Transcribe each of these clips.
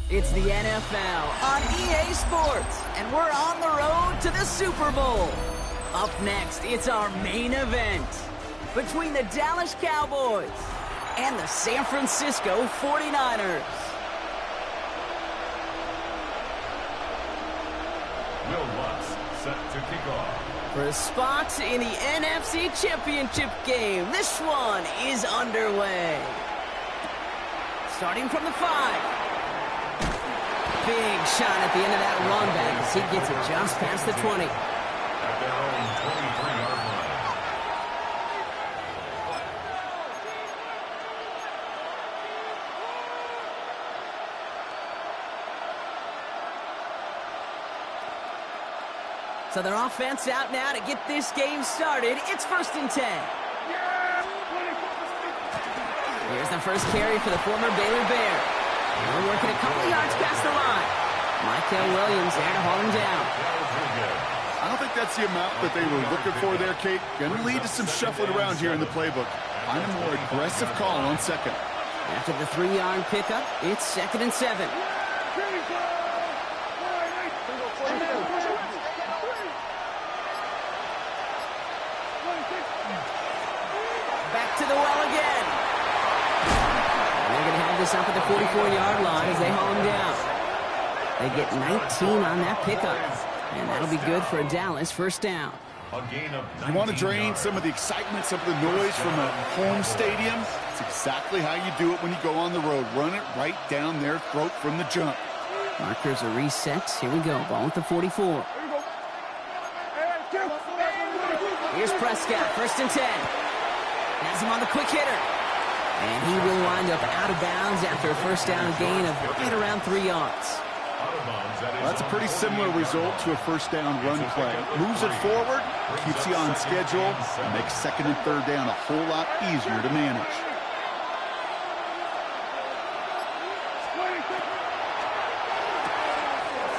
It's the NFL on EA Sports, and we're on the road to the Super Bowl. Up next, it's our main event between the Dallas Cowboys and the San Francisco 49ers. Will Lutz set to kick off. For a spot in the NFC Championship game, this one is underway. Starting from the 5. Big shot at the end of that run back as he gets it just past the 20. At their own 23-yard line. So their offense out now to get this game started. It's 1st and 10. Here's the first carry for the former Baylor Bear. They're working a couple yards past the line. Michael Williams there to haul him down. I don't think that's the amount that they were looking for there, Kate. Going to lead to some shuffling around here in the playbook. Find a more aggressive call on second. After the 3-yard pickup, it's 2nd and 7. Back to the well again. They're going to have this up at the 44-yard line as they haul him down. They get 19 on that pickup, and that'll be good for a Dallas first down. A gain of You want to drain some of the excitement, some of the noise from a home stadium? It's exactly how you do it when you go on the road. Run it right down their throat from the jump. Markers are reset. Here we go. Ball at the 44. Here's Prescott, 1st and 10. Has him on the quick hitter. And he will wind up out of bounds after a first down gain of right around 3 yards. Well, that's a pretty similar result to a first down run play. Moves it forward, keeps you on schedule, and makes 2nd and 3rd down a whole lot easier to manage.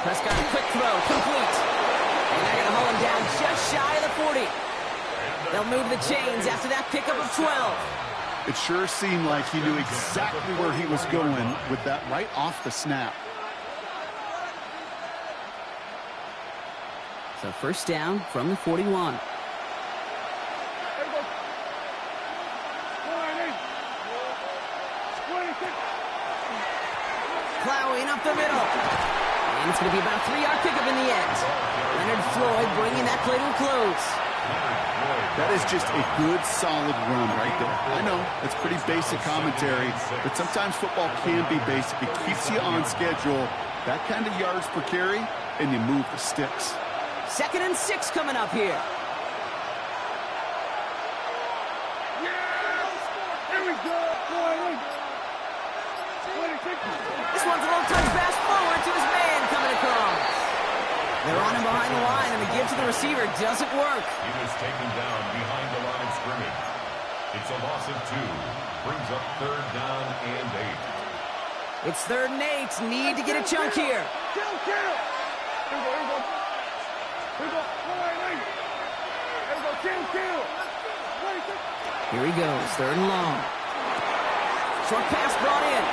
Prescott, a quick throw, complete. And they're going to hold him down just shy of the 40. They'll move the chains after that pickup of 12. It sure seemed like he knew exactly where he was going with that right off the snap. So first down from the 41. Plowing up the middle. And it's going to be about a 3-yard pickup in the end. Leonard Floyd bringing that play to a close. That is just a good, solid run right there. I know, it's pretty basic commentary, but sometimes football can be basic. It keeps you on schedule. That kind of yards per carry, and you move the sticks. 2nd and 6 coming up here. This one's a little touch pass forward to his man coming across. They're on him behind the line, and the give to the receiver doesn't work. He was taken down behind the line of scrimmage. It's a loss of 2. Brings up 3rd down and 8. It's 3rd and 8. Need to get a chunk here. Here he goes, 3rd and long. Short pass brought in.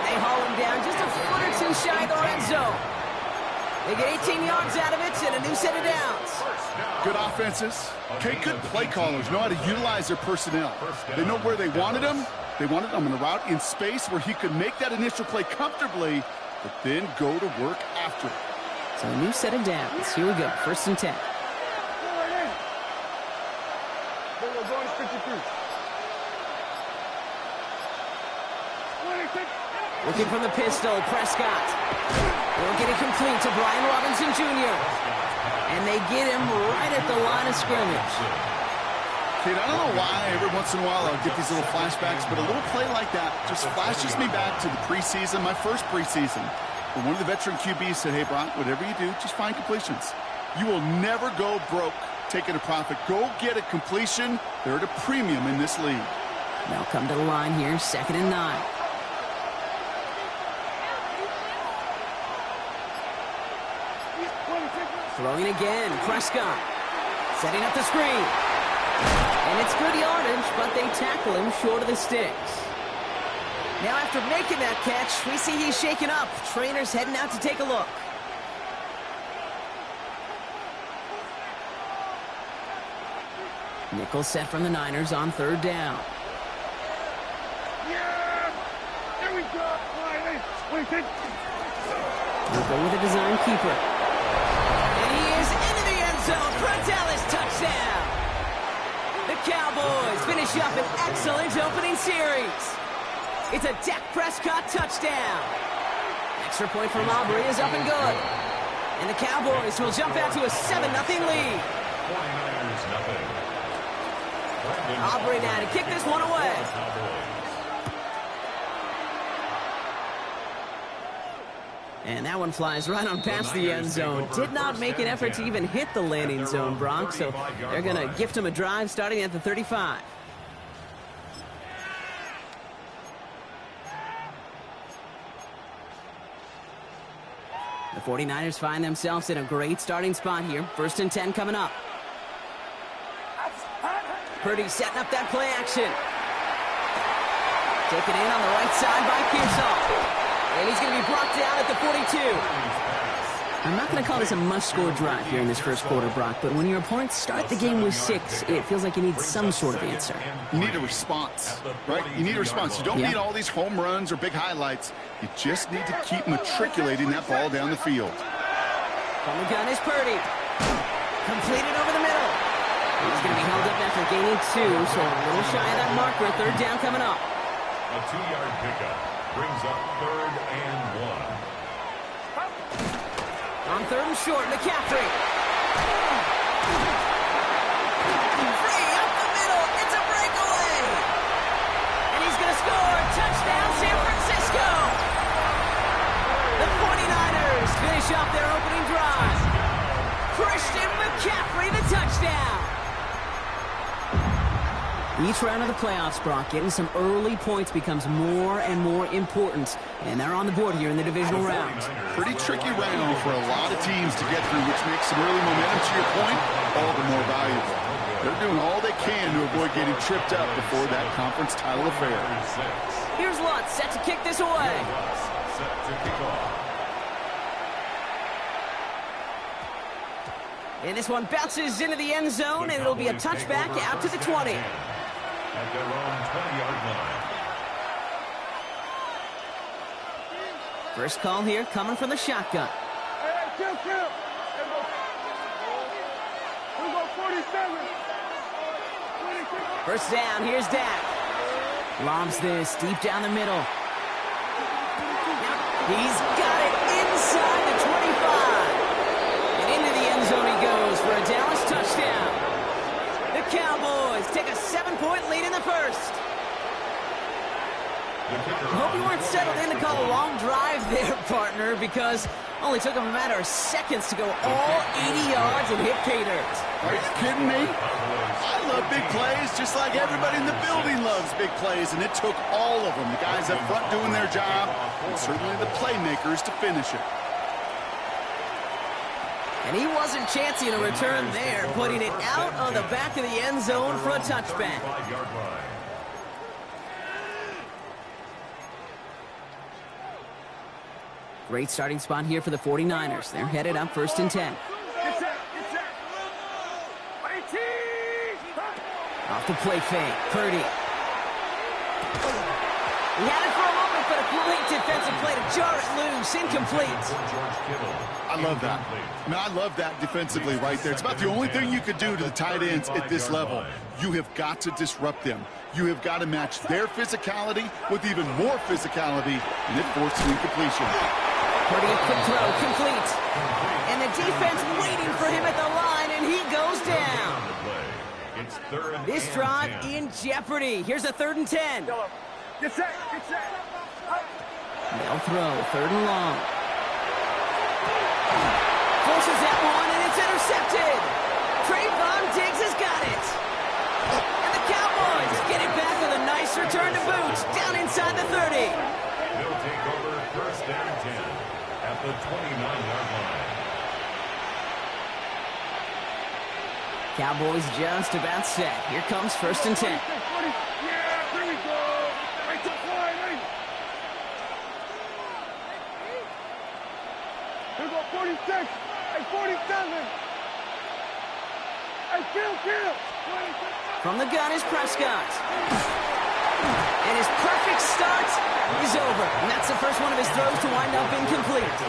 They haul him down just a foot or 2 shy of the red zone. They get 18 yards out of it and a new set of downs. Good offenses. Okay, good play callers know how to utilize their personnel. They know where they wanted him. They wanted him in a route in space where he could make that initial play comfortably, but then go to work after it. So a new set of downs. Here we go, 1st and 10. Looking from the pistol, Prescott. They'll get it complete to Brian Robinson Jr. And they get him right at the line of scrimmage. Kate, I don't know why every once in a while I'll get these little flashbacks, but a little play like that just flashes me back to the preseason, my first preseason. When one of the veteran QBs said, hey, Brock, whatever you do, just find completions. You will never go broke taking a profit. Go get a completion. They're at a premium in this league. They'll come to the line here, 2nd and 9. Throwing again, Prescott. Setting up the screen. And it's good yardage, but they tackle him short of the sticks. Now after making that catch, we see he's shaken up. Trainer's heading out to take a look. Nickel set from the Niners on third down. Yeah! There we go! We'll go with a design keeper. And he is into the end zone for a Dallas touchdown. The Cowboys finish up an excellent opening series. It's a Dak Prescott touchdown. Extra point from Aubrey is up and good. And the Cowboys will jump out to a 7-0 lead. 49ers nothing. Aubrey now to kick this one away. And that one flies right on past the end zone. Did not make an effort to even hit the landing zone, Bronx, so they're going to gift him a drive starting at the 35. The 49ers find themselves in a great starting spot here. 1st and 10 coming up. Purdy setting up that play action. Taken in on the right side by Pearsall. And he's going to be brought down at the 42. I'm not going to call this a must-score drive here in this first quarter, Brock, but when your opponents start the game with 6, it feels like you need some sort of answer. You need a response, right? You need a response. You don't need all these home runs or big highlights. You just need to keep matriculating that ball down the field. From the gun is Purdy. Completed over the middle. He's going to be held up after gaining 2, so a little shy of that marker. 3rd down coming up. A 2-yard pickup brings up 3rd and 1. On 3rd and short, McCaffrey. Free up the middle. It's a breakaway. And he's going to score. Touchdown, San Francisco. The 49ers finish off their opening drive. Christian McCaffrey, the touchdown. Each round of the playoffs, Brock, getting some early points becomes more and more important. And they're on the board here in the divisional round. Pretty tricky round for a lot of teams to get through, which makes some early momentum, to your point, all the more valuable. They're doing all they can to avoid getting tripped up before that conference title affair. Here's Lutz set to kick this away. Set to kick off. And this one bounces into the end zone, and it'll be a touchback out to the 20. At their own 20-yard line. First call here coming from the shotgun. Hey, kill. We go 47. 26. First down, here's Dak. Lobs this deep down the middle. He's got it inside the 25. And into the end zone he goes for a Dallas touchdown. The Cowboys take a 7-point lead in the first. I hope you weren't settled in to call a long drive there, partner, because only took them a matter of seconds to go all 80 yards and hit pay dirt. Are you kidding me? I love big plays just like everybody in the building loves big plays, and it took all of them, the guys up front doing their job, and certainly the playmakers to finish it. And he wasn't chancing a return there, putting it out on the back of the end zone for a touchback. Great starting spot here for the 49ers. They're headed up 1st and 10. Off the play fake, Purdy. He had it for a moment, but a great defensive play to jar it loose, incomplete. I love that. I mean, I love that defensively right there. It's about the only thing you could do to the tight ends at this level. You have got to disrupt them. You have got to match their physicality with even more physicality, and it forces incompletion. Purdy, a quick throw, complete. And the defense waiting for him at the line, and he goes down. This drive in jeopardy. Here's a 3rd and 10. Get set. They'll throw, 3rd and long. Forces that one, and it's intercepted. Trayvon Diggs has got it. And the Cowboys get it back with a nice return to boot, down inside the 30. They'll take over 1st and 10 at the 29-yard line. Cowboys just about set. Here comes 1st and 10. Yeah, here we go. Right to fly, right. go 46. Hey, 47. Hey, kill. 26. From the gun is Prescott. And his perfect start is over. And that's the first one of his throws to wind up incomplete.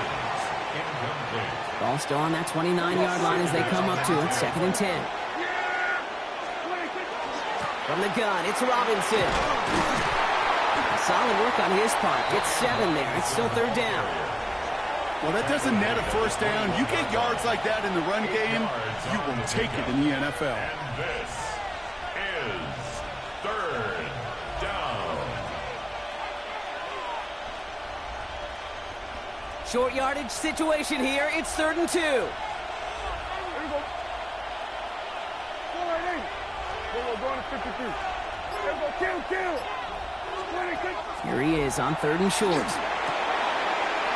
Ball still on that 29-yard line as they come up to it. 2nd and 10. From the gun, it's Robinson. Solid work on his part. Gets 7 there. It's still 3rd down. Well, that doesn't net a first down. You get yards like that in the run game, you will take it in the NFL. And this is 3rd down. Short yardage situation here. It's 3rd and 2. Here we go. 4-8. We're going to 53. Here we go. Kill. 26. Here he is on 3rd and short.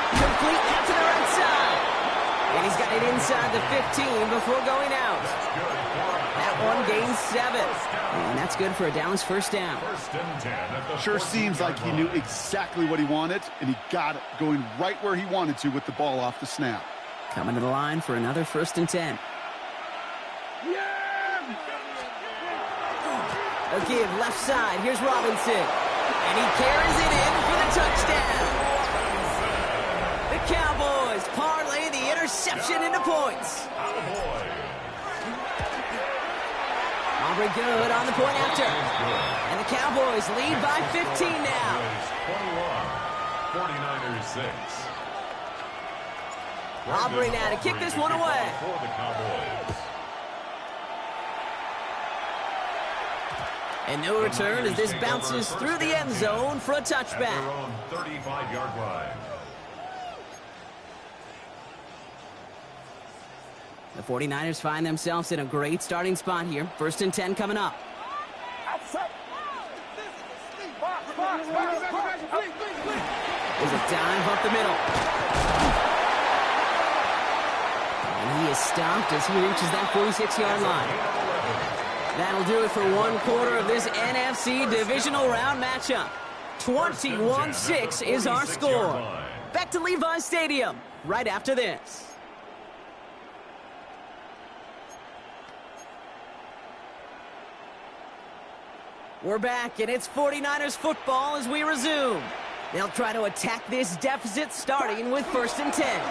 Complete out to the right side. And he's got it inside the 15 before going out. That one gains 7. And that's good for a Dallas first down. Sure seems like he knew exactly what he wanted, and he got it, going right where he wanted to with the ball off the snap. Coming to the line for another 1st and 10. A give left side. Here's Robinson. And he carries it in for the touchdown. The Cowboys parlay the interception into points. Aubrey good on the point after. And the Cowboys lead by 15 now. 49ers 6. Aubrey now to kick this one away. For the Cowboys. And no return as this bounces through the end zone for a touchback. Their own 35-yard line. The 49ers find themselves in a great starting spot here. 1st and 10 coming up. There's a dive up the middle. And he is stopped as he reaches that 46-yard line. That'll do it for 1/4 of this NFC divisional round matchup. 21-6 is our score. Back to Levi's Stadium right after this. We're back, and it's 49ers football as we resume. They'll try to attack this deficit starting with 1st and 10.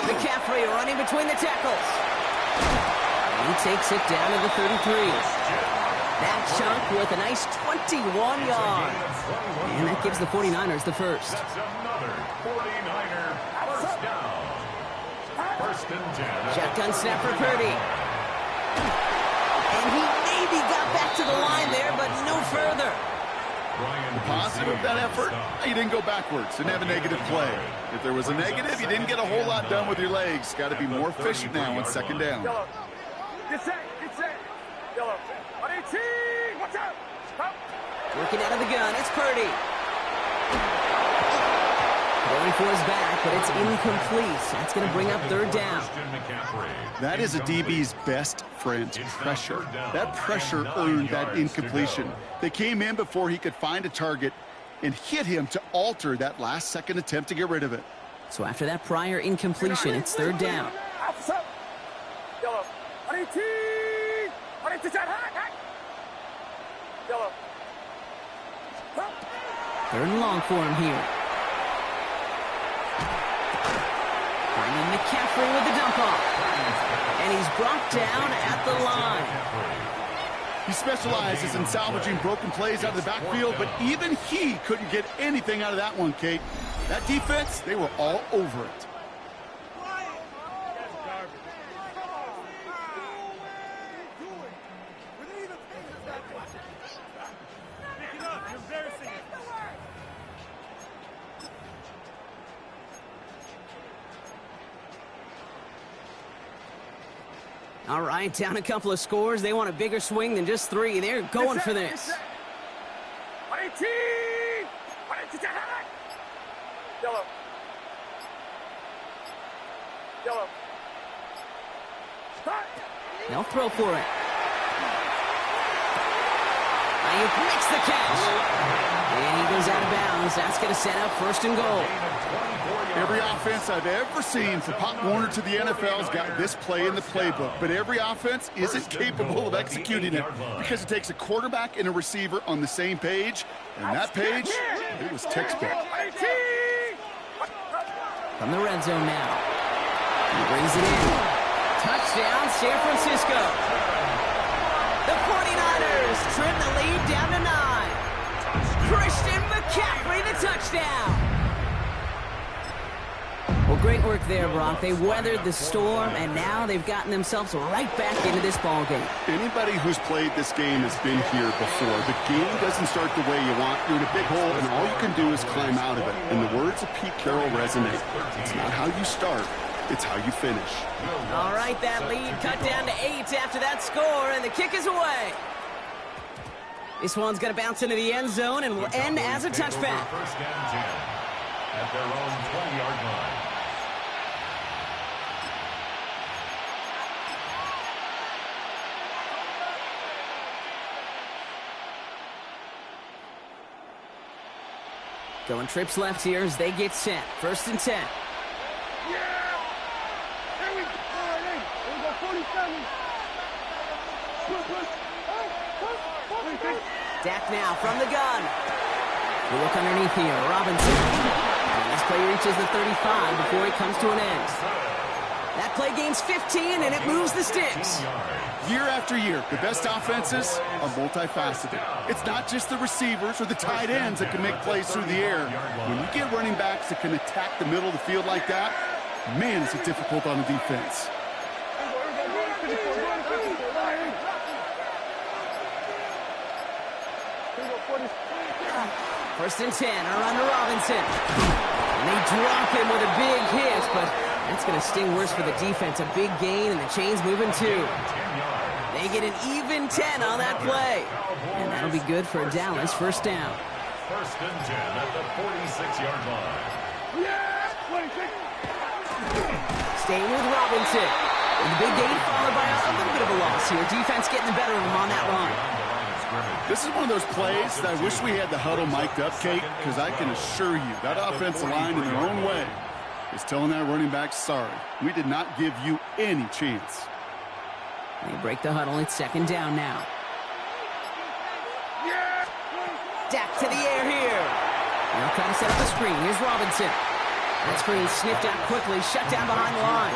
McCaffrey running between the tackles. He takes it down to the 33. That chunk with a nice 21 yards. And that gives the 49ers the first. That's another 49er first down. 1st and 10. Shotgun snap for Purdy. And he maybe got back to the line there, but no further. The positive of that effort, you didn't go backwards, didn't have a negative play. If there was a negative, you didn't get a whole lot done with your legs. Got to be more efficient now on 2nd down. Get set. Yellow. 18. Watch out. Stop. Working out of the gun, it's Purdy. Going for his back, but it's incomplete. That's going to bring up 3rd down. That is a DB's best friend, pressure. That pressure earned that incompletion. They came in before he could find a target and hit him to alter that last-second attempt to get rid of it. So after that prior incompletion, it's 3rd down. Yellow. 18. 18. Yellow. 3rd and long for him here. Finding McCaffrey with the dump off. And he's brought down at the line. He specializes in salvaging broken plays out of the backfield, but even he couldn't get anything out of that one, Kate. That defense, they were all over it. All right, down a couple of scores. They want a bigger swing than just 3. They're going for this. 18. Yellow. Start. They'll throw for it. He makes the catch. And he goes out of bounds. That's going to set up first and goal. Every offense I've ever seen for Pop Warner to the NFL has got this play in the playbook, but every offense isn't capable of executing it because it takes a quarterback and a receiver on the same page, and that page, it was textbook. From the red zone now. He brings it in. Touchdown, San Francisco. The 49ers trim the lead down to 9. Christian McCaffrey, the touchdown. Well, great work there, Brock. They weathered the storm, and now they've gotten themselves right back into this ball game. Anybody who's played this game has been here before. The game doesn't start the way you want. You're in a big hole, and all you can do is climb out of it. And the words of Pete Carroll resonate. It's not how you start, it's how you finish. All right, that lead cut down to 8 after that score, and the kick is away. This one's going to bounce into the end zone and will end as a touchback. First and 10 at their own 20-yard line. Going trips left here as they get set. First and 10. Yeah! Here we go. All right, hey. Here we go, 47. Push. Dak now from the gun. We look underneath here. Robinson. And this play reaches the 35 before it comes to an end. That play gains 15, and it moves the sticks. Year after year, the best offenses are multifaceted. It's not just the receivers or the tight ends that can make plays through the air. When you get running backs that can attack the middle of the field like that, man, is it difficult on the defense. First and 10, a run to Robinson. And they drop him with a big hit, but that's going to sting worse for the defense. A big gain, and the chain's moving too. They get an even 10 on that play. And that'll be good for Dallas. First down. First and 10 at the 46-yard line. Staying with Robinson. And the big gain followed by a little bit of a loss here. Defense getting the better of him on that run. This is one of those plays that I wish we had the huddle mic'd up, Kate, because I can assure you that offensive line in their own way is telling that running back, sorry, we did not give you any chance. They break the huddle. It's second down now. Dak to the air here. They'll try to set up a screen. Here's Robinson. That screen sniffed out quickly, shut down behind the line.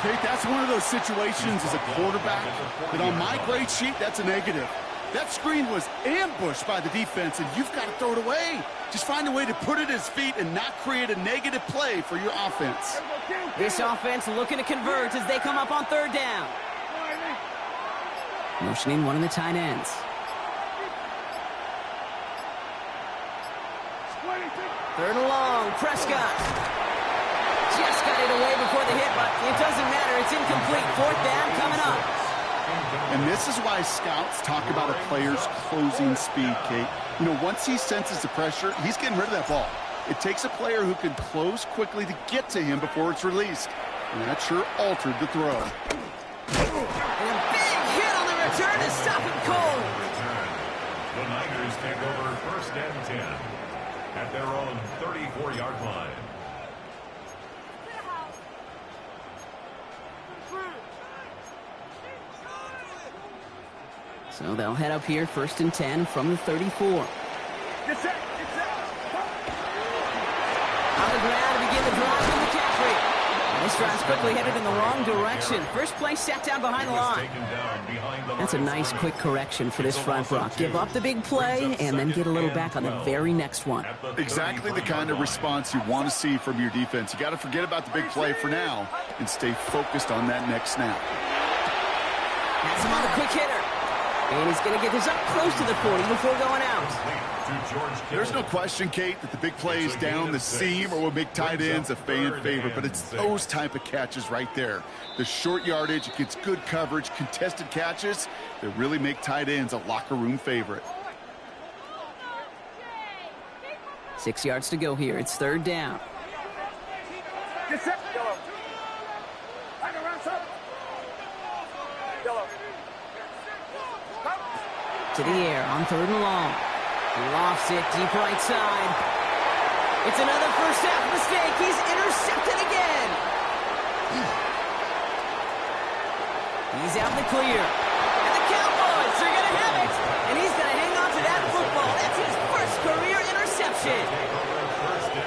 Kate, that's one of those situations as a quarterback that on my grade sheet, that's a negative. That screen was ambushed by the defense, and you've got to throw it away. Just find a way to put it at his feet and not create a negative play for your offense. This offense looking to convert as they come up on third down. Motioning one of the tight ends. Third and long, Prescott. Just got it away before the hit, but it doesn't matter. It's incomplete. Fourth down coming up. And this is why scouts talk about a player's closing speed, Kate. You know, once he senses the pressure, he's getting rid of that ball. It takes a player who can close quickly to get to him before it's released. And that sure altered the throw. And a big hit on the return to stop him cold. The Niners take over first and 10 at their own 34-yard line. So they'll head up here, first and 10 from the 34. On the ground to begin the drive from McCaffrey. And this drive's quickly headed in the wrong direction. First play sat down behind the line. That's a nice quick correction for this front rock. Give up the big play and then get a little back on the very next one. Exactly the kind of response you want to see from your defense. You got to forget about the big play for now and stay focused on that next snap. Has him on the quick hitter. And he's going to get this up close to the 40 before going out. There's no question, Kate, that the big plays down the seam or will make tight ends a fan favorite, but it's those type of catches right there. The short yardage, it gets good coverage, contested catches that really make tight ends a locker room favorite. 6 yards to go here. It's third down. Get set. Yellow. I can run some. Yellow. to the air on 3rd and long. Lofts it deep right side. It's another first half mistake. He's intercepted again. He's out in the clear. And the Cowboys are going to have it. And he's going to hang on to that football. That's his first career interception.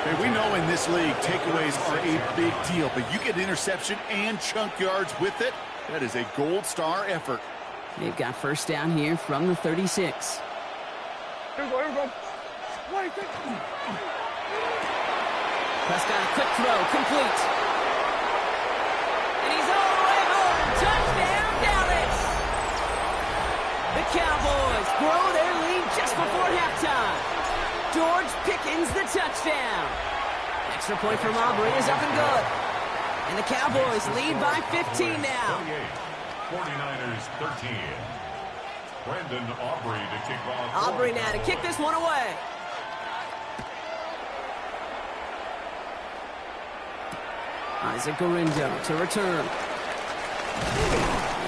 Hey, we know in this league, takeaways are a big deal, but you get interception and chunk yards with it. That is a gold star effort. They've got first down here from the 36. Here we go. Prescott, a quick throw, complete. And he's all the way home. Touchdown, Dallas! The Cowboys grow their lead just before halftime. George Pickens, the touchdown. Extra point from Aubrey is up and good. And the Cowboys lead by 15 now. 49ers 13. Brandon Aubrey to kick off. Aubrey now to kick this one away. Isaac Gorindo to return.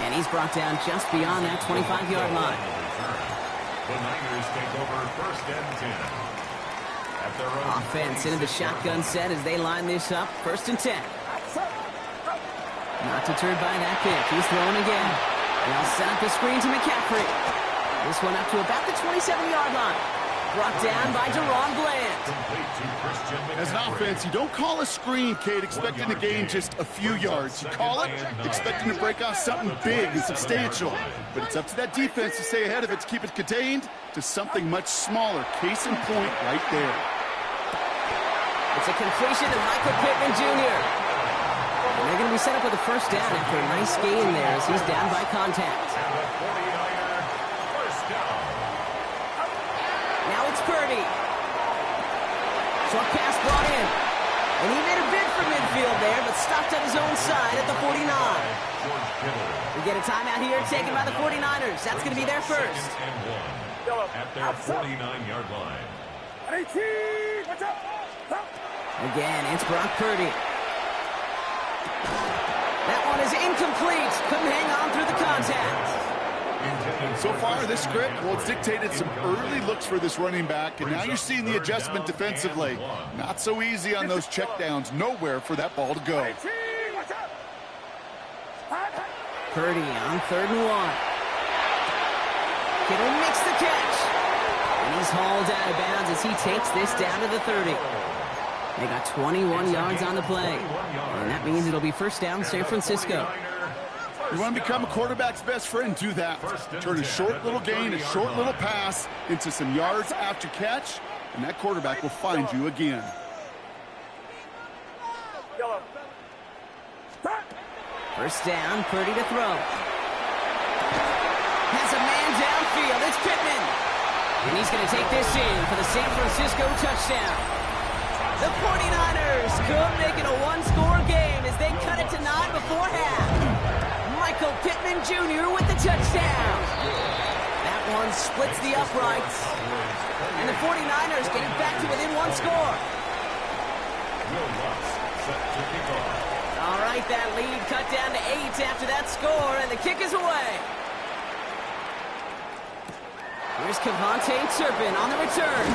And he's brought down just beyond that 25-yard line. The Niners take over 1st and 10. At their own Offense into the shotgun set as they line this up. 1st and 10. Not deterred by that pick. He's throwing again. And they'll set up the screen to McCaffrey. This one up to about the 27-yard line. Brought down by Deron Bland. As an offense, you don't call a screen, Kate, expecting to gain just a few yards. You call it expecting to break off something big and substantial. But it's up to that defense to stay ahead of it, to keep it contained to something much smaller. Case in point right there. It's a completion to Michael Pittman Jr. And they're going to be set up with a first down after a nice gain there as he's down by contact. Now it's Purdy. Short pass brought in. And he made a bid for midfield there, but stopped on his own side at the 49. We get a timeout here taken by the 49ers. That's going to be their first. At their 49-yard line. Again, it's Brock Purdy. That one is incomplete. Couldn't hang on through the contact. So far, this script, well, it's dictated some early looks for this running back, and now you're seeing the adjustment defensively. Not so easy on those checkdowns. Nowhere for that ball to go. Purdy on 3rd and 1. Kittle makes the catch. And he's hauled out of bounds as he takes this down to the 30. They got 21 yards on the play. And that means it'll be first down San Francisco. You want to become a quarterback's best friend, do that. Turn a short little gain, a short little pass into some yards after catch, and that quarterback will find you again. First down, Purdy to throw. Has a man downfield. It's Pittman. And he's going to take this in for the San Francisco touchdown. The 49ers could make it a one-score game as they cut it to 9 before half. Michael Pittman Jr. with the touchdown. That one splits the uprights. And the 49ers get it back to within one score. All right, that lead cut down to 8 after that score, and the kick is away. Here's Kevontae Turpin on the return.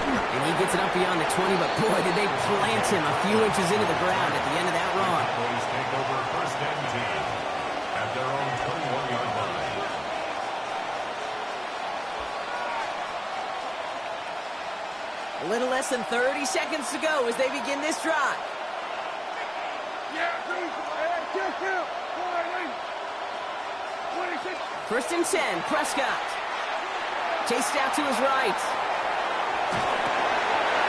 And he gets it up beyond the 20, but boy, did they plant him a few inches into the ground at the end of that run. Boys take over 1st and 10 at their own 21-yard line. A little less than 30 seconds to go as they begin this drive. First and 10, Prescott. Chased out to his right.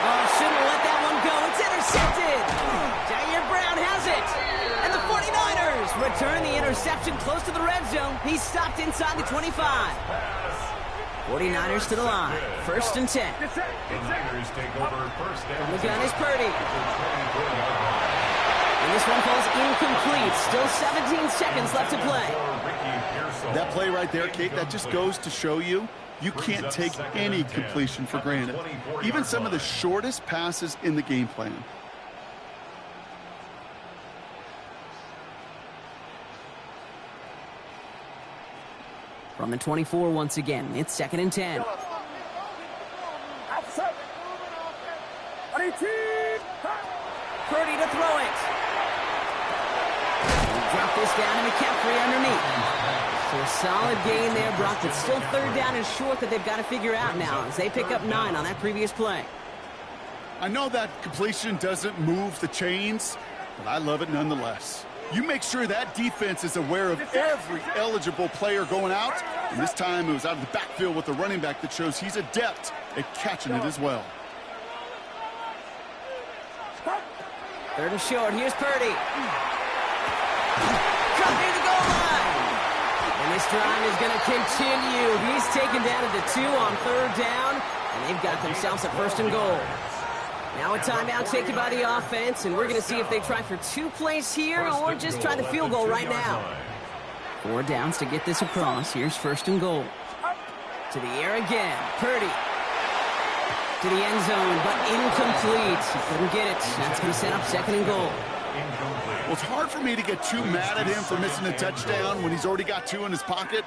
Oh, shouldn't have let that one go. It's intercepted. Jair Brown has it. And the 49ers return the interception close to the red zone. He's stopped inside the 25. 49ers to the line. First and 10. The Niners take over 1st and 10. The gun is Purdy. And this one falls incomplete. Still 17 seconds left to play. That play right there, Kate, that just goes to show you can't take any completion for granted. Even some of the shortest passes in the game plan. From the 24 once again, it's 2nd and 10. Purdy to throw it. Drop this down to McCaffrey underneath. So a solid gain there, Brock, but still 3rd down and short that they've got to figure out now as they pick up 9 on that previous play. I know that completion doesn't move the chains, but I love it nonetheless. You make sure that defense is aware of every eligible player going out, and this time it was out of the backfield with the running back that shows he's adept at catching it as well. 3rd and short. Here's Purdy. Cut near the goal line. And this drive is going to continue. He's taken down at the 2 on 3rd down, and they've got themselves a 1st and goal. Now a timeout taken by the offense, and we're going to see if they try for 2 plays here or just try the field goal right now. 4 downs to get this across. Here's 1st and goal. To the air again. Purdy. To the end zone, but incomplete. He couldn't get it. That's going to set up 2nd and goal. Well, it's hard for me to get too mad at him for missing a touchdown when he's already got 2 in his pocket.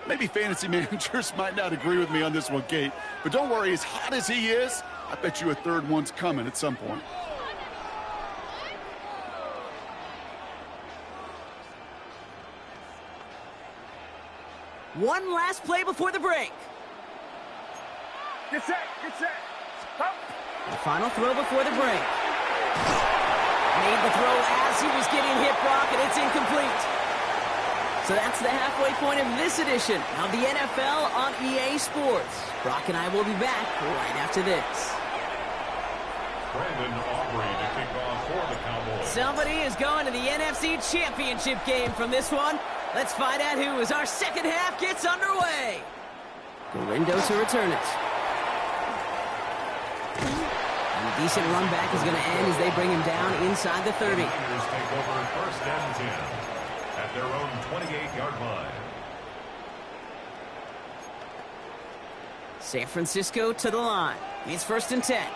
Maybe fantasy managers might not agree with me on this one, Kate. But don't worry, as hot as he is, I bet you a 3rd one's coming at some point. One last play before the break. Get set, get set. Up. The final throw before the break. Made the throw as he was getting hit, Brock, and it's incomplete. So that's the halfway point of this edition of the NFL on EA Sports. Brock and I will be back right after this. Brandon Aubrey to kick off for the Cowboys. Somebody is going to the NFC Championship game from this one. Let's find out who as our second half gets underway. Gorindo to return it. And a decent run back is going to end as they bring him down inside the 30. The Niners take over 1st and 10 at their own 28-yard line. San Francisco to the line. It's 1st and 10.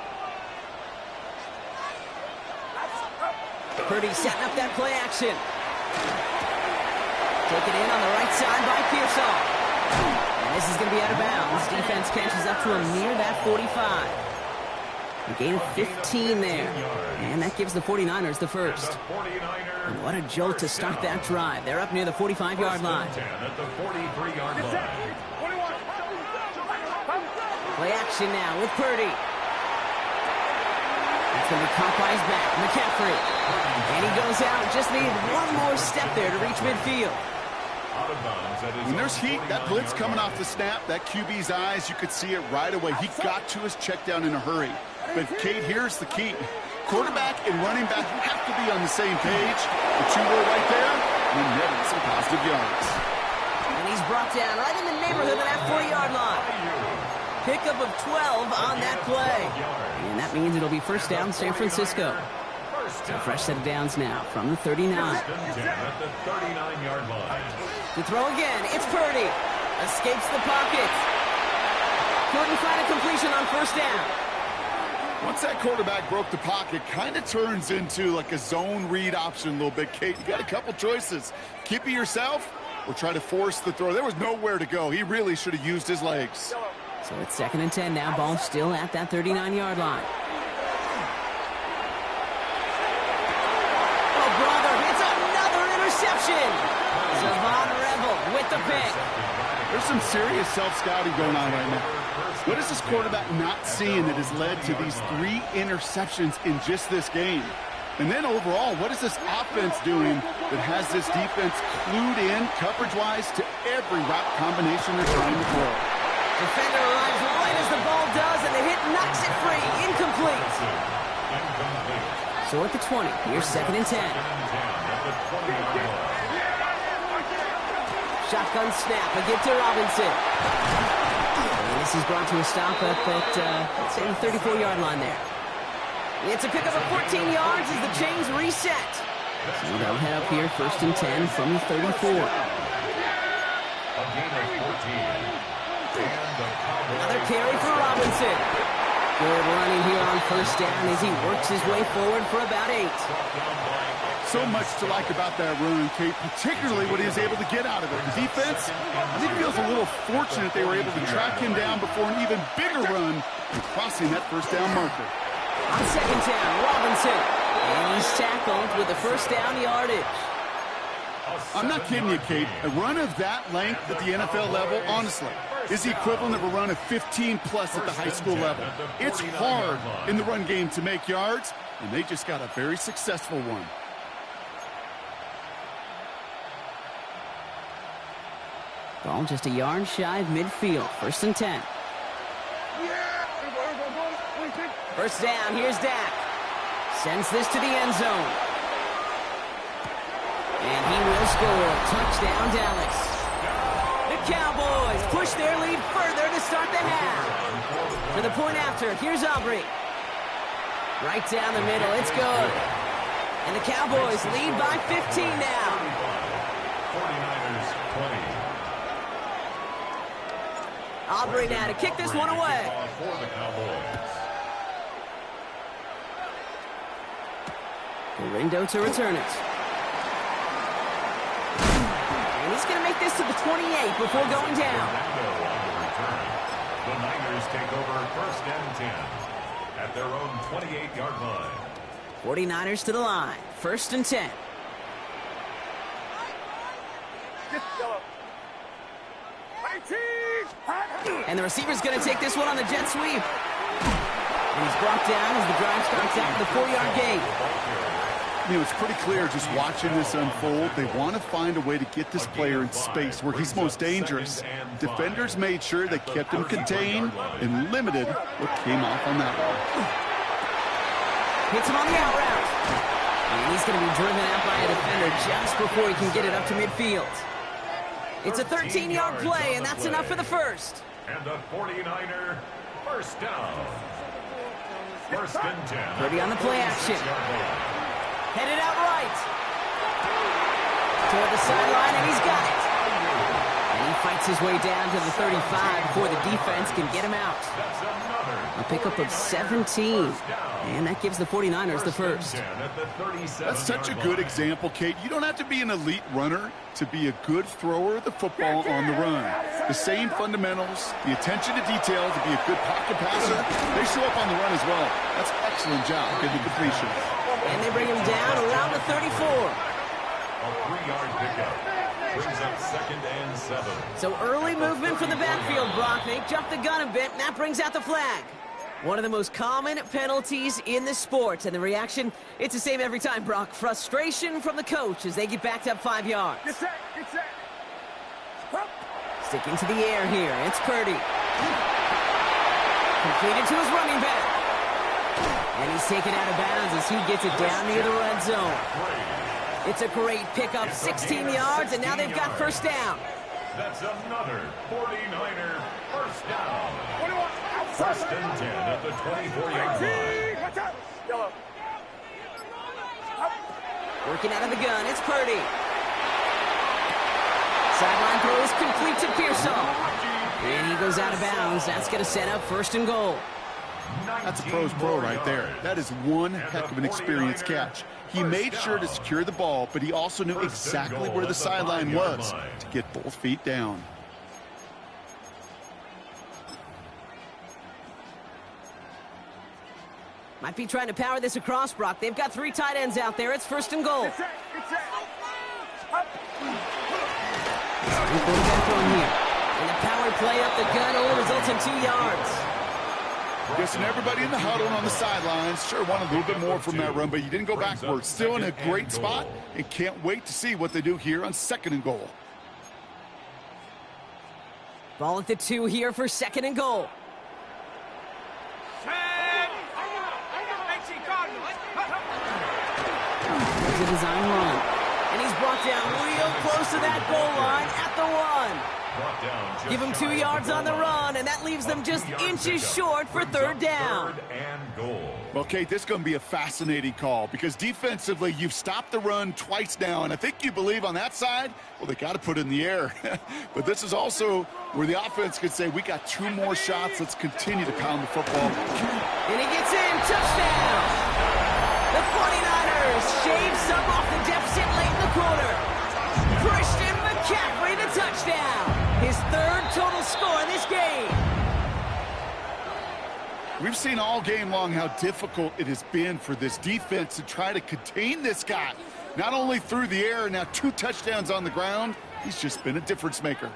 Purdy setting up that play action. Taken in on the right side by Pearsall. And this is going to be out of bounds. Defense catches up to him near that 45. A gain of 15 there. And that gives the 49ers the 1st. And what a jolt to start that drive. They're up near the 45-yard line. At the 43-yard line. Play action now with Purdy. That's going to be caught by his back. McCaffrey. And he goes out. Just needed one more step there to reach midfield. When there's heat, that blitz coming off the snap, that QB's eyes, you could see it right away. He got to his check down in a hurry. But, Kate, here's the key. Quarterback and running back have to be on the same page. The 2 were right there, and netting some positive yards. And he's brought down right in the neighborhood of that 40-yard line. Pickup of 12 on that play. And that means it'll be 1st down San Francisco. A fresh set of downs now from the 39. At the 39-yard line. To throw again, it's Purdy. Escapes the pocket. Couldn't find a completion on 1st down. Once that quarterback broke the pocket, kind of turns into like a zone read option a little bit, Kate. You got a couple choices. Keep it yourself or try to force the throw. There was nowhere to go. He really should have used his legs. So it's 2nd and 10 now. Ball still at that 39-yard line. Oh, brother, it's another interception. Savon Revel with the pick. There's some serious self-scouting going on right now. What is this quarterback not seeing that has led to these 3 interceptions in just this game? And then overall, what is this offense doing that has this defense clued in coverage-wise to every route combination they're trying to throw? Defender arrives right as the ball does, and the hit knocks it free. Incomplete. So at the 20, here's 2nd and 10. Shotgun snap, a give to Robinson. And this is brought to a stop up at, let's say, the 34-yard line there. It's a pickup of 14 yards as the chains reset. So they'll head up here, 1st and 10 from the 34. A gain of 14. Another carry for Robinson. Good running here on first down as he works his way forward for about 8. So much to like about that run, Kate, particularly what he was able to get out of it. The defense, I think, feels a little fortunate they were able to track him down before an even bigger run and crossing that first down marker. On second down, Robinson. And he's tackled with the first down yardage. I'm not kidding you, Kate. A run of that length at the NFL level, honestly, is the equivalent of a run of 15-plus at the high school level. It's hard in the run game to make yards, and they just got a very successful one. Ball just a yard shy of midfield. First and 10. First down, here's Dak. Sends this to the end zone. And he will score. Touchdown, Dallas. The Cowboys push their lead further to start the half. For the point after, here's Aubrey. Right down the middle, it's good. And the Cowboys lead by 15 now. 49ers 20. Aubrey now to kick this one away. For the Cowboys. Rindo to return it. And he's going to make this to the 28 before going down. The Niners take over first and 10 at their own 28-yard line. 49ers to the line. First and 10. And the receiver's going to take this one on the jet sweep. And he's brought down as the drive starts out with the 4-yard gain. You know, it's pretty clear just watching this unfold. They want to find a way to get this player in space where he's most dangerous. Defenders made sure they kept him contained and limited what came off on that one. Hits him on the out route. And he's going to be driven out by a defender just before he can get it up to midfield. It's a 13-yard play, and that's enough for the first. And the 49er first down. First and 10. Purdy on the play action. Headed out right. Toward the sideline, and he's got it. And he fights his way down to the 35 before the defense can get him out. A pickup of 17. And that gives the 49ers the first. That's such a good example, Kate. You don't have to be an elite runner to be a good thrower of the football on the run. The same fundamentals, the attention to detail to be a good pocket passer, they show up on the run as well. That's an excellent job getting the completion. And they bring him down around the 34. A 3-yard pickup brings up second and 7. So early movement from the backfield, Brock. They jumped the gun a bit, and that brings out the flag. One of the most common penalties in the sport. And the reaction, it's the same every time, Brock. Frustration from the coach as they get backed up 5 yards. Get set, get set. Sticking to the air here, it's Purdy. Completed to his running back. And he's taken out of bounds as he gets it down near the red zone. It's a great pickup, 16 yards, and now they've got first down. That's another 49er first down. First and 10 at the 24-yard line. Watch out. Yellow. Working out of the gun, it's Purdy. Sideline throw is complete to Pearsall. And he goes out of bounds. That's going to set up first and goal. That's a pro's pro right there. That is one heck of an experienced catch. He made sure to secure the ball, but he also knew exactly where the sideline was to get both feet down. Might be trying to power this across, Brock. They've got 3 tight ends out there. It's first and goal. Get set, get set. Back on here. And the power play up the gut only results in 2 yards. Guessing everybody in the huddle on the sidelines sure wanted a little bit more from that run, but you didn't go backwards. Still in a great spot, and can't wait to see what they do here on second and goal. Ball at the 2 here for second and goal. There's a design run. And he's brought down real close to that goal line at the 1. brought down just Give them 2 shy of yards the on the goal line. run, and that leaves them A just 2-yard inches pickup short for brings third up down. 3rd and goal. Well, Kate, this is going to be a fascinating call because defensively, you've stopped the run twice now, and I think you believe on that side, well, they got to put it in the air. But this is also where the offense could say, we got 2 more shots. Let's continue to pound the football. And he gets in. Touchdown. The 49ers shave some off the deficit late in the quarter. Christian McCaffrey, the touchdown. His 3rd total score in this game. We've seen all game long how difficult it has been for this defense to try to contain this guy. Not only through the air, now 2 touchdowns on the ground. He's just been a difference maker.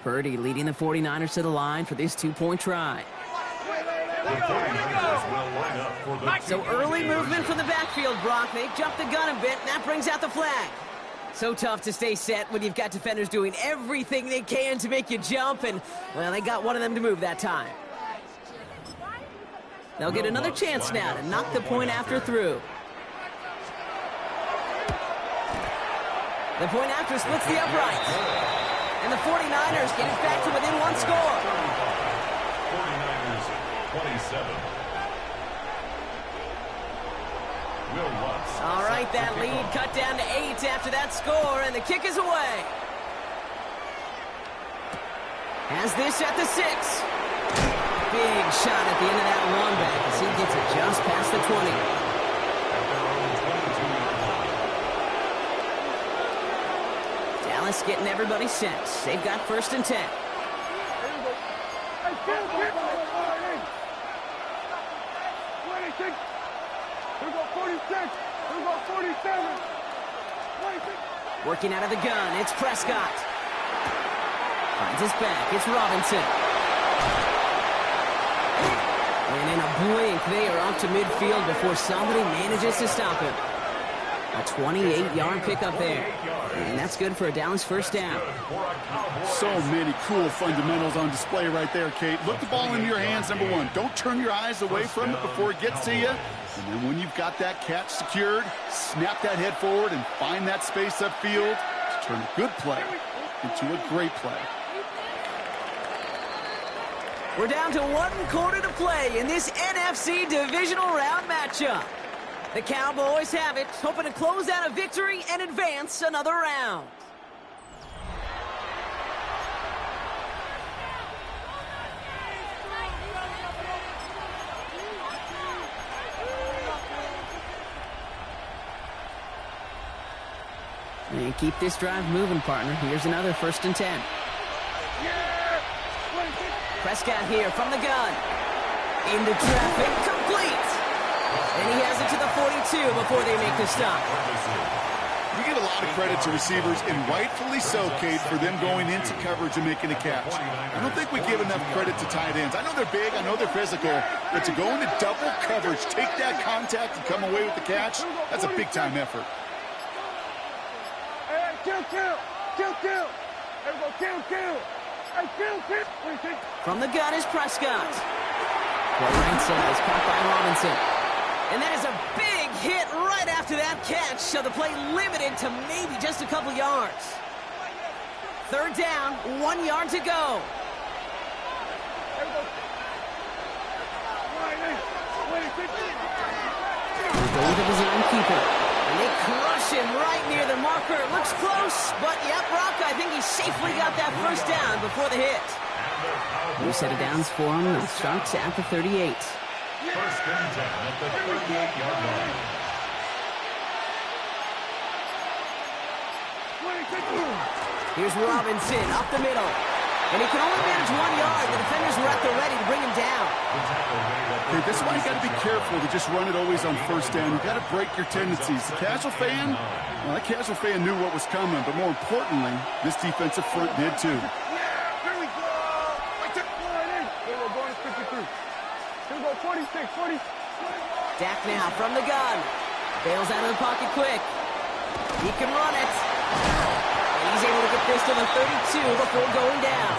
Purdy leading the 49ers to the line for this 2-point try. The 49ers will line up for the So early movement from the backfield, Brock. They jumped the gun a bit, and that brings out the flag. So tough to stay set when you've got defenders doing everything they can to make you jump, and, well, they got one of them to move that time. They'll get another chance now to knock the point after through. The point after splits the uprights. And the 49ers get it back to within 1 score. 49ers 27. Will Lutz. All right, that lead cut down to 8 after that score, and the kick is away. Has this at the 6. Big shot at the end of that one back as he gets it just past the 20. At their own 22-yard line. Dallas getting everybody set. They've got 1st and 10. Hey, kill. 26. Here we go, 46. Here we go, 47. 26. Working out of the gun, it's Prescott. Finds his back, it's Robinson. And in a blink, they are off to midfield before somebody manages to stop him. A 28-yard pickup there. And that's good for a Dallas 1st down. So many cool fundamentals on display right there, Kate. Look the ball into your hands, number 1. Don't turn your eyes away from it before it gets to you. And then when you've got that catch secured, snap that head forward and find that space upfield to turn a good play into a great play. We're down to 1 quarter to play in this NFC divisional round matchup. The Cowboys have it, hoping to close out a victory and advance another round. And keep this drive moving, partner. Here's another 1st and 10. Prescott here from the gun. Into traffic, complete. And he has it to the 42 before they make the stop. We give a lot of credit to receivers, and rightfully so, Kate, for them going into coverage and making a catch. I don't think we give enough credit to tight ends. I know they're big, I know they're physical, but to go into double coverage, take that contact and come away with the catch, that's a big-time effort. Hey, kill. Here we go, kill. Hey, kill. From the gun is Prescott. Well, right side is caught by Robinson. And that is a big hit right after that catch, so the play limited to maybe just a couple yards. 3rd down, 1 yard to go. Going to the zone keeper. And they crush him right near the marker. It looks close, but yep, Brock, I think he safely got that 1st down before the hit. New set of downs for him. It starts at the 38. 1st and 10 at the 38-yard line. Here's Robinson up the middle. And he can only manage 1 yard. The defenders were at the ready to bring him down. Okay, this is why you got to be careful to just run it always on 1st down. You got to break your tendencies. The casual fan, well, that casual fan knew what was coming, but more importantly, this defensive front did too. Here we go. Here we're going to 53. Here we go, 46, 40. Dak now from the gun. Bails out of the pocket quick. He can run it. And he's able to get this to the 32 before going down.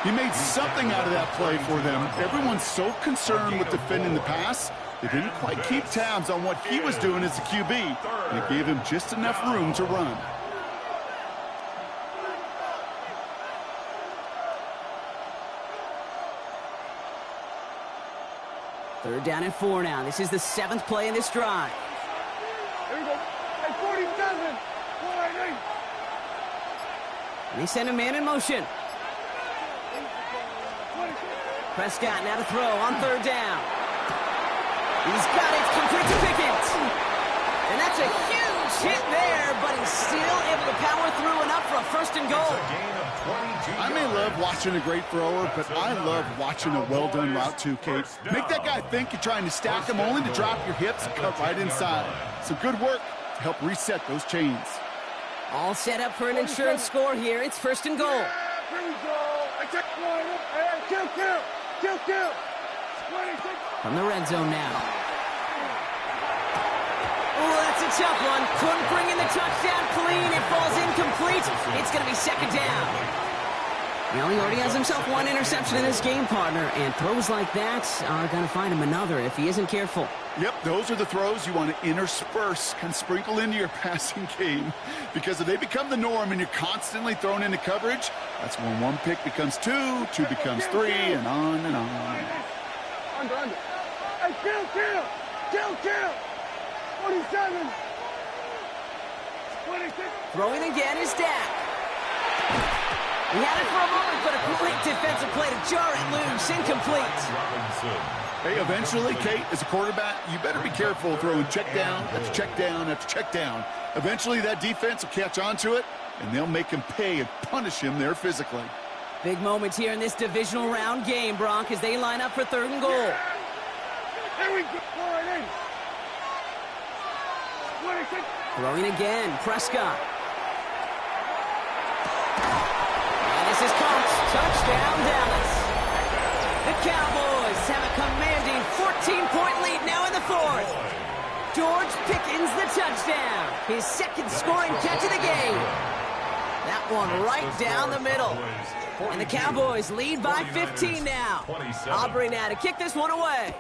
He made something out of that play for them. Everyone's so concerned with defending the pass, they didn't quite keep tabs on what he was doing as a QB, and it gave him just enough room to run. Third down and 4 now. This is the 7th play in this drive. Here we go. Hey, 47. And they send a man in motion. Prescott now to throw on 3rd down. He's got it. It's complete to Pickens. And that's a huge hit there, but he's still able to power through enough for a 1st and goal. I may love watching a great thrower, but I love watching a well-done route too, Kate. Make that guy think you're trying to stack him only to drop your hips and cut right inside. Some good work to help reset those chains. All set up for an insurance score here. It's 1st and goal. Here we go. I check one. Hey, kill. 26. From the red zone now. Oh, that's a tough one. Couldn't bring in the touchdown clean. It falls incomplete. It's going to be 2nd down. Well, he already has himself 1 interception in his game, partner, and throws like that are going to find him another if he isn't careful. Yep, those are the throws you want to intersperse and sprinkle into your passing game, because if they become the norm and you're constantly thrown into coverage, that's when 1 pick becomes 2, 2 becomes 3, and on and on. Under. Hey, kill. 47. 26. Throwing again is Dak. He had it for a moment, but a great defensive play to jar it loose. Incomplete. Hey, eventually, Kate, as a quarterback, you better be careful throwing check down after check down after check down. Eventually, that defense will catch on to it, and they'll make him pay and punish him there physically. Big moment here in this divisional round game, Brock, as they line up for 3rd and goal. Here we go. 26. Throwing again, Prescott. And this is caught. Touchdown, Dallas. The Cowboys have a commanding 14-point lead now in the 4th. George Pickens the touchdown. His 2nd scoring catch of the game. That one right down the middle. And the Cowboys lead by 15 now. Aubrey now to kick this one away.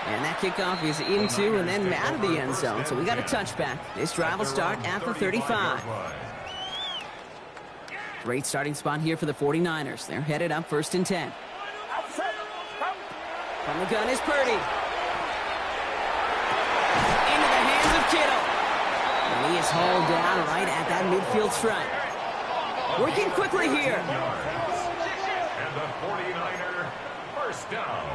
And that kickoff is into and then out of the end zone. So we got a touchback. This drive will start at the 35. Great starting spot here for the 49ers. They're headed up 1st and 10. From the gun is Purdy. Into the hands of Kittle. And he is hauled down right at that midfield stripe. Working quickly here. And the 49er 1st down.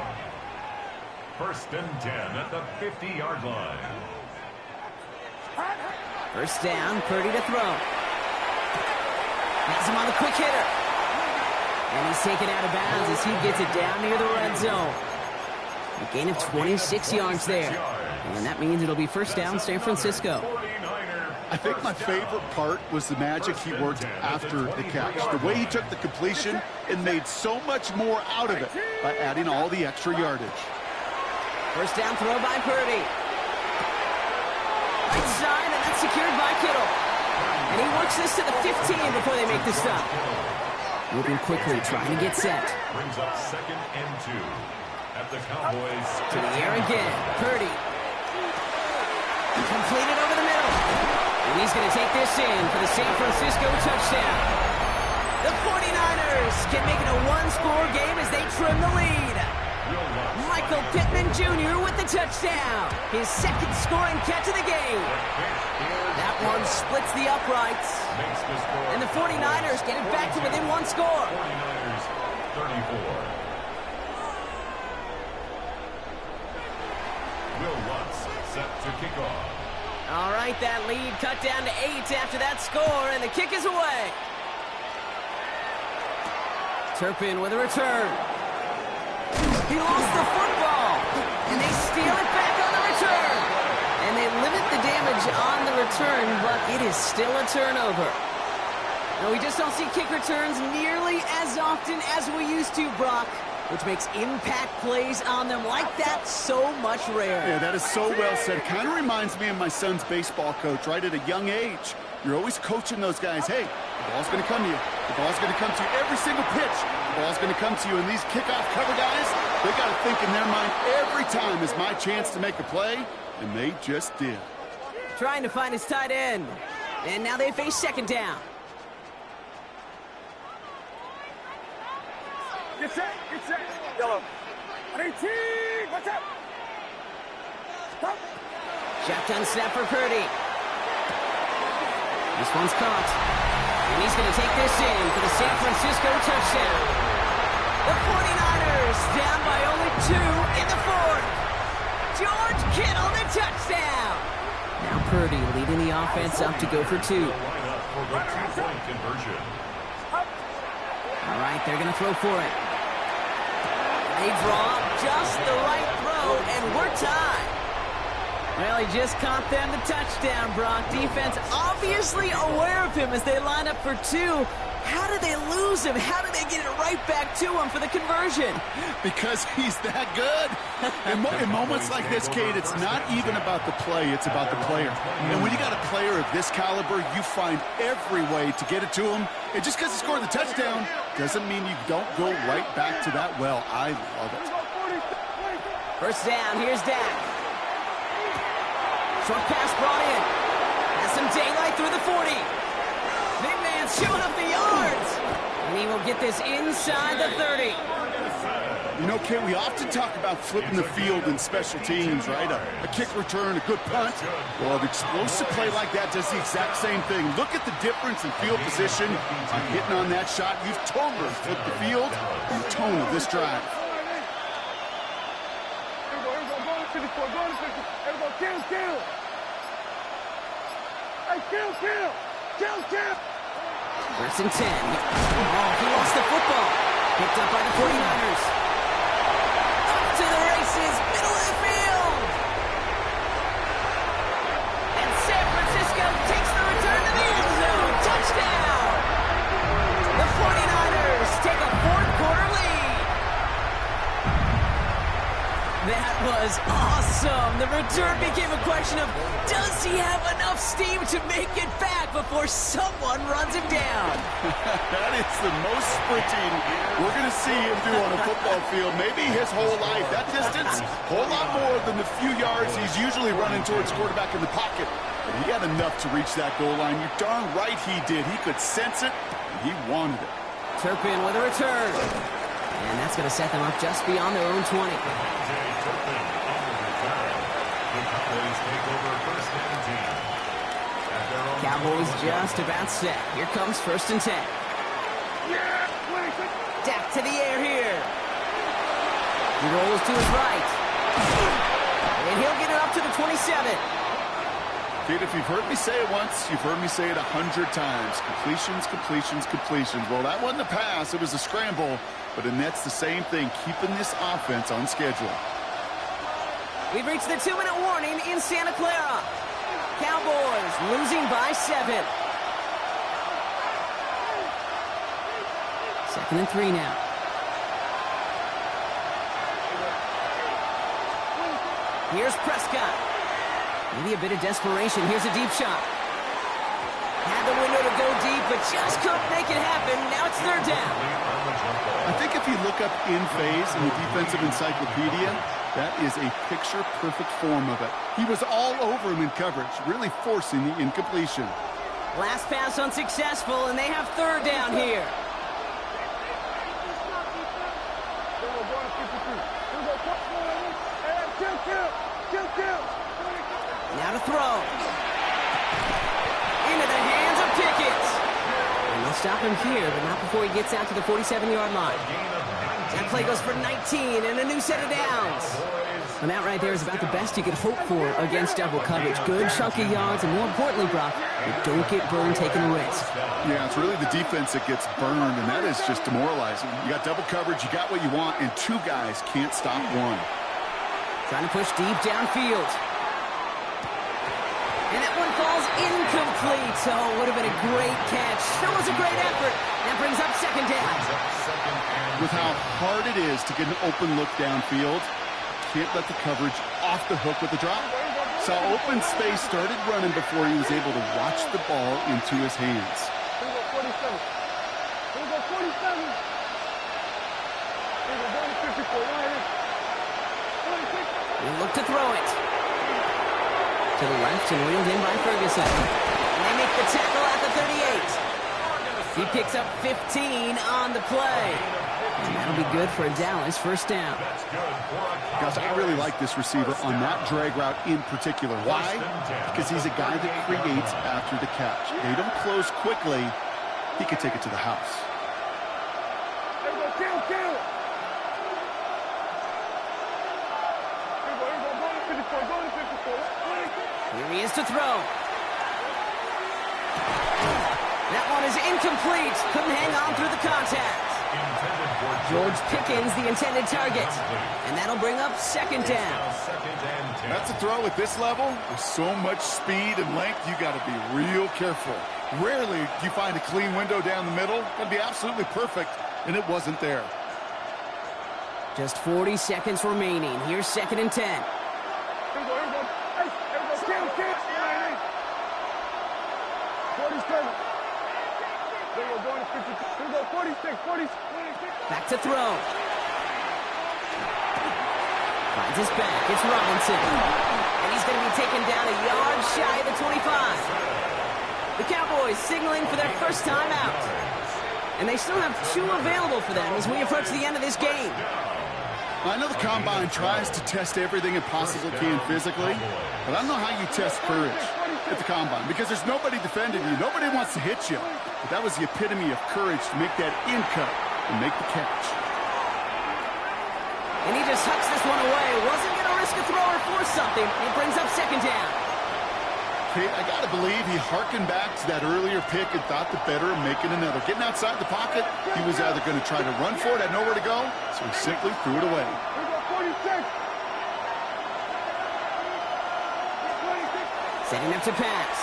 1st and 10 at the 50-yard line. 1st down, Purdy to throw. Has him on the quick hitter. And he's taken out of bounds as he gets it down near the red zone. A gain of 26 yards there. And that means it'll be 1st down, San Francisco. I think my favorite part was the magic he worked after the catch. The way he took the completion and made so much more out of it by adding all the extra yardage. 1st down throw by Purdy. Right side, and that's secured by Kittle. And he works this to the 15 before they make the stop. Moving quickly, trying to get set. Brings up 2nd and 2 at the Cowboys. To the air again. Purdy. Completed over the middle. And he's going to take this in for the San Francisco touchdown. The 49ers can make it a 1-score game as they trim the lead. Michael Pittman Jr. with the touchdown. His 2nd scoring catch of the game. That one splits the uprights. And the 49ers get it back to within 1 score. 49ers 34. Will Lutz set to kick off. All right, that lead cut down to 8 after that score, and the kick is away. Turpin with a return. He lost the football, and they steal it back on the return. And they limit the damage on the return, but it is still a turnover. Now, we just don't see kick returns nearly as often as we used to, Brock, which makes impact plays on them like that so much rarer. Yeah, that is so well said. Kind of reminds me of my son's baseball coach, right at a young age. You're always coaching those guys, hey, the ball's going to come to you. The ball's going to come to you every single pitch. The ball's going to come to you. And these kickoff cover guys, they got to think in their mind every time is my chance to make a play, and they just did. Trying to find his tight end. And now they face 2nd down. Get set. Get set. Yellow. 18. What's up? Stop. Shotgun snap for Purdy. This one's caught. And he's going to take this in for the San Francisco touchdown. The 49ers down by only 2 in the fourth. George Kittle, the touchdown. Now Purdy leading the offense up to go for 2. All right, they're going to throw for it. They draw just the right throw, and we're tied. Well, he just caught them the touchdown, Brock. Defense obviously aware of him as they line up for 2. How did they lose him? How did they get it right back to him for the conversion? Because he's that good. In moments like this, Kate, it's not even about the play, it's about the player. And when you got a player of this caliber, you find every way to get it to him. And just because he scored the touchdown doesn't mean you don't go right back to that well. I love it. First down, here's Dak. Short pass brought in. Has some daylight through the 40. Big man's showing up the yards. And he will get this inside the 30. You know, Kate, we often talk about flipping the field in special teams, right? A kick return, a good punt. Well, an explosive play like that does the exact same thing. Look at the difference in field position by hitting on that shot. You've totally flipped the field and the tone of this drive. Here we go. Go to 54. Go to 50. Here we go. Kill. Hey, kill. First and 10. Oh, he lost the football. Picked up by the 49ers. Up to the races, middle of the field. And San Francisco takes the return to the end zone. Touchdown. The 49ers take a fourth-quarter lead. That was awesome. The return became a question of, does he have enough steam to make it back before someone runs him down? That is the most sprinting we're going to see him do on a football field. Maybe his whole life. That distance, a whole lot more than the few yards he's usually running towards quarterback in the pocket. But he had enough to reach that goal line. You're darn right he did. He could sense it, and he wanted it. Turpin with a return. And that's going to set them up just beyond their own 20. Cowboys just about set. Here comes first and 10. Dak to the air here. He rolls to his right. And he'll get it up to the 27. Kid, if you've heard me say it once, you've heard me say it 100 times. Completions. Well, that wasn't a pass. It was a scramble. But the Nets, the same thing, keeping this offense on schedule. We've reached the 2-minute warning in Santa Clara. Cowboys losing by 7. Second and 3 now. Here's Prescott. Maybe a bit of desperation. Here's a deep shot. Had the window to go deep, but just couldn't make it happen. Now it's third down. I think if you look up in phase in the defensive encyclopedia, that is a picture-perfect form of it. He was all over him in coverage, really forcing the incompletion. Last pass unsuccessful, and they have third down here. Now to throw. Into the hands of Pickett. And they'll stop him here, but not before he gets out to the 47-yard line. That play goes for 19 and a new set of downs. And that right there is about the best you could hope for against double coverage. Good chunky yards, and more importantly, Brock, you don't get burned taking a risk. Yeah, it's really the defense that gets burned, and that is just demoralizing. You got double coverage, you got what you want, and 2 guys can't stop one. Trying to push deep downfield. And that one falls incomplete. So it would have been a great catch. Still was a great effort. That brings up second down. With how hard it is to get an open look downfield, can't let the coverage off the hook with the drop. Saw open space, started running before he was able to watch the ball into his hands. Here we go, 47. Here we go, 47. Here we go, going to 54. Right here. 26. They look to throw it. To the left and wheeled in by Ferguson. And they make the tackle at the 38. He picks up 15 on the play. And that'll be good for a Dallas first down. Guys, I really like this receiver on that drag route in particular. Why? Because he's a guy that creates after the catch. They don't close quickly. He could take it to the house. Here he is to throw. That one is incomplete. Couldn't hang on through the contact. George Pickens, the intended target. And that'll bring up second down. That's a throw at this level. With so much speed and length, you got to be real careful. Rarely do you find a clean window down the middle. That'd be absolutely perfect, and it wasn't there. Just 40 seconds remaining. Here's second and 10. Back to throw. Finds his back. It's Robinson. And he's going to be taken down a yard shy of the 25. The Cowboys signaling for their first time out. And they still have 2 available for them as we approach the end of this game. I know the Combine tries to test everything it possibly can physically, but I don't know how you test courage at the Combine because there's nobody defending you. Nobody wants to hit you. But that was the epitome of courage to make that in cut and make the catch. And he just hucks this one away. Wasn't going to risk a throw or force something. It brings up second down. Kate, I got to believe he harkened back to that earlier pick and thought the better of making another. Getting outside the pocket, he was either going to try to run for it, had nowhere to go, so he simply threw it away. Setting up to pass.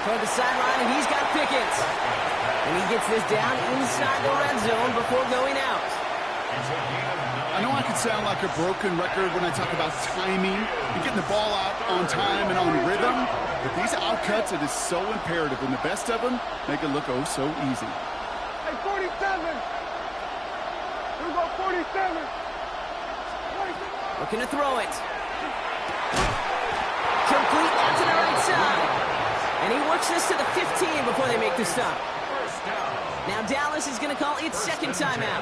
Toward the sideline, and he's got Pickens. And he gets this down inside the red zone before going out. I know I can sound like a broken record when I talk about timing and getting the ball out on time and on rhythm, but these outcuts, it is so imperative, and the best of them make it look oh so easy. Hey, 47! We got 47! Looking to throw it. Complete out to the right side. And he works this to the 15 before they make the stop. Now Dallas is going to call its second timeout.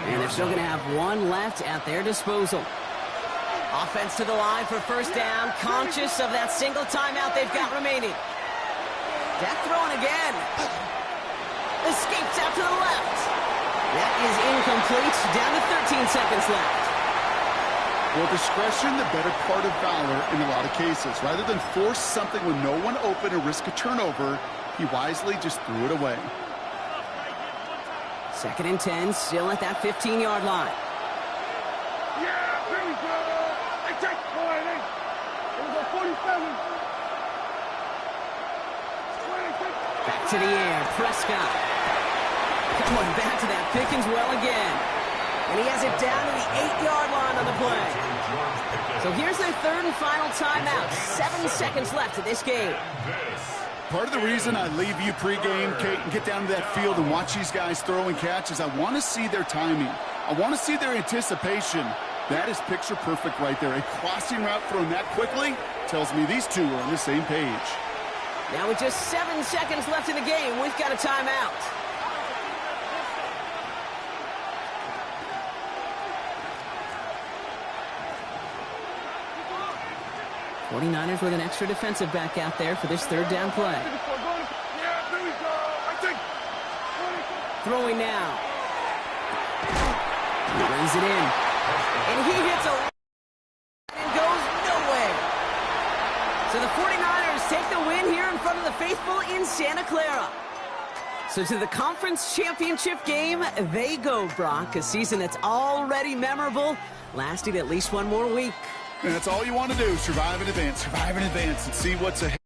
And they're still going to have 1 left at their disposal. Offense to the line for first down, conscious of that single timeout they've got remaining. Dak throwing again. Escapes out to the left. That is incomplete. Down to 13 seconds left. Well, discretion, the better part of valor in a lot of cases. Rather than force something with no one open and risk a turnover, he wisely just threw it away. Second and 10, still at that 15-yard line. Yeah, here we go. Hey, check. Here we go, 47. Back to the air, Prescott. Going back to that Pickens well again. And he has it down to the 8-yard line on the play. So here's their third and final timeout. 7 seconds left of this game. Part of the reason I leave you pregame, Kate, and get down to that field and watch these guys throw and catch is I want to see their timing. I want to see their anticipation. That is picture perfect right there. A crossing route thrown that quickly tells me these two are on the same page. Now with just 7 seconds left in the game, we've got a timeout. '49ers with an extra defensive back out there for this third down play. Throwing now. He brings it in. And he hits a and goes nowhere. So the 49ers take the win here in front of the faithful in Santa Clara. So to the conference championship game, they go, Brock. A season that's already memorable, lasting at least 1 more week. And that's all you want to do, survive in advance, and see what's ahead.